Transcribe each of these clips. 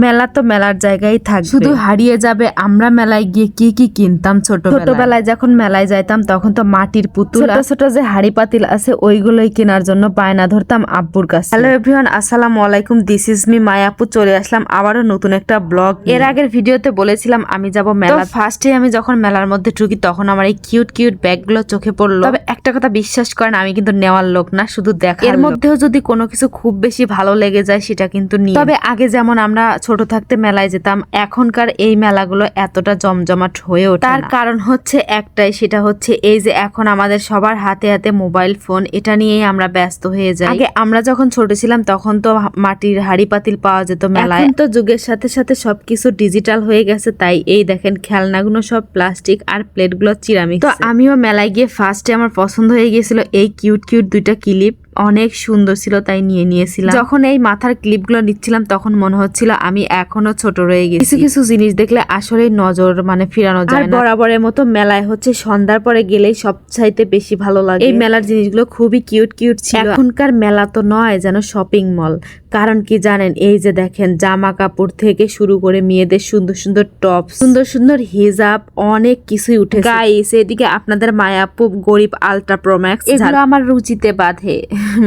মেলা তো মেলার জায়গায় থাকবে, শুধু হারিয়ে যাবে আমরা মেলায় গিয়ে কি কি কিনতাম। ছোটবেলায় যখন মেলায় যাইতাম তখন তো মাটির পুতুল, ছোট ছোট যে হাড়ি পাতিল আছে ওইগুলোই কেনার জন্য বায়না ধরতাম আব্বুর কাছে। হ্যালো এভরিওয়ান, আসসালামু আলাইকুম, দিস ইজ মি মায়াপু। চলে আসলাম আবারও নতুন একটা ব্লগ। এর আগের ভিডিওতে বলেছিলাম আমি যাব মেলা। ফার্স্টে আমি যখন মেলার মধ্যে ঢুকি তখন আমার এই কিউট কিউট ব্যাগগুলো চোখে পড়লো। তবে একটা কথা বিশ্বাস করেন, আমি কিন্তু নেওয়ার লোক না, শুধু দেখা। এর মধ্যেও যদি কোনো কিছু খুব বেশি ভালো লেগে যায় সেটা কিন্তু নিয়ে। তবে আগে যেমন আমরা ছোট থাকতে মেলায় যেতাম, এখনকার এই মেলাগুলো এতটা জমজমাট হয়ে ওঠে। তার কারণ হচ্ছে একটাই, সেটা হচ্ছে এই যে এখন আমাদের সবার হাতে হাতে মোবাইল ফোন, এটা নিয়েই আমরা ব্যস্ত হয়ে যাই। আগে আমরা যখন ছোট ছিলাম তখন তো মাটির হাড়ি পাতিল পাওয়া যেত মেলায়। এখন তো যুগের সাথে সাথে সবকিছু ডিজিটাল হয়ে গেছে, তাই এই দেখেন খেলনাগুলো সব প্লাস্টিক আর প্লেটগুলো চিরামিক। তো আমিও মেলায় গিয়ে ফার্স্টে আমার পছন্দ হয়ে গিয়েছিল এই কিউট কিউট দুইটা ক্লিপ, অনেক সুন্দর ছিল তাই নিয়েছিলাম। যখন এই মাথার ক্লিপগুলো নিচ্ছিলাম তখন মনে হচ্ছিল আমি এখনো ছোট রয়ে গেছি। কিছু কিছু জিনিস দেখলে আসলে নজর ফিরানো যায় না। বরাবরের মতো মেলায় হচ্ছে সন্ধ্যার পরে গেলেই সবচাইতে বেশি ভালো লাগে। এই মেলার জিনিসগুলো খুবই কিউট কিউট ছিল। এখনকার মেলা তো নয় যেন শপিং মল। কারণ কি জানেন, এই যে দেখেন জামা কাপড় থেকে শুরু করে মেয়েদের সুন্দর সুন্দর টপ, সুন্দর সুন্দর হিজাব, অনেক কিছুই উঠে। গাইস, এদিকে আপনাদের মায়াপু গরিব আলট্রা প্রোম্যাক্স, এগুলো আমার রুচিতে বাঁধে।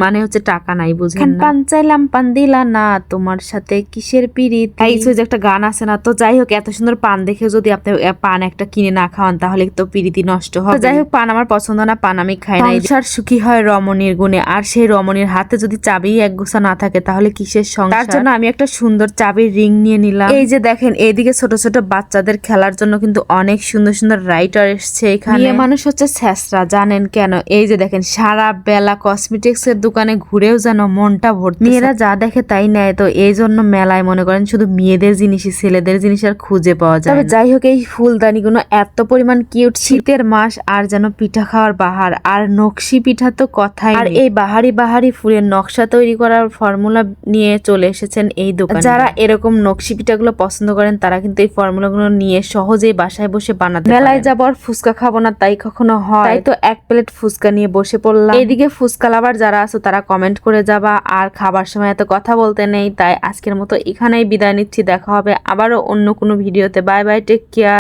মানে হচ্ছে টাকা নাই, বুঝেন না। পান চাইলাম পান দিলা না, তোমার সাথে কিসের পিরিত। এই যে একটা গান আছে না। তো যাই হোক, এত সুন্দর পান দেখে যদি আপনি পান একটা কিনে না খাওয়ান তাহলে তো পিরিতি নষ্ট হবে। যাই হোক, পান আমার পছন্দ না, পান আমি খাই না। সংসার সুখী হয় রমণীর গুণে, আর সেই রমণীর হাতে যদি চাবি এক গোছা না থাকে তাহলে কিসের সংসার। তার জন্য আমি একটা সুন্দর চাবির রিং নিয়ে নিলাম। এই যে দেখেন, এইদিকে ছোট ছোট বাচ্চাদের খেলার জন্য কিন্তু অনেক সুন্দর সুন্দর রাইটার এসছে এখানে। মেয়ে মানুষ হচ্ছে ছেঁচড়া, জানেন কেন? এই যে দেখেন সারা বেলা কসমেটিক্স এর দোকানে ঘুরেও যেন মনটা ভর্তি। মেয়েরা যা দেখে তাই নেয়, তো এই জন্য মেলায় মনে করেন শুধু মেয়েদের জিনিসই, ছেলেদের জিনিস আর খুঁজে পাওয়া যায়। তবে যাই হোক, এই ফুলদানি গুলো এত পরিমাণ কিউট। শীতের মাস আর যেন পিঠা খাওয়ার বাহার, আর নকশি পিঠা তো কথাই। আর এই বাহারি বাহারি ফুলের নকশা তৈরি করার ফর্মুলা নিয়ে চলে এসেছেন এই দোকানে। যারা এরকম নকশি পিঠাগুলো পছন্দ করেন তারা কিন্তু এই ফর্মুলাগুলো নিয়ে সহজেই বাসায় বসে বানাতে পারেন। মেলায় যাবো আর ফুচকা খাবো না তাই কখনো হয়? তাই তো এক প্লেট ফুচকা নিয়ে বসে পড়লাম। এইদিকে ফুচকা লাভার যারা আছো তারা কমেন্ট করে যাবা, আর খাবার সময় এত কথা বলতে নেই। তাই আজকের মতো এখানেই বিদায় নিচ্ছি। দেখা হবে আবারও অন্য কোনো ভিডিওতে। Bye bye, take care.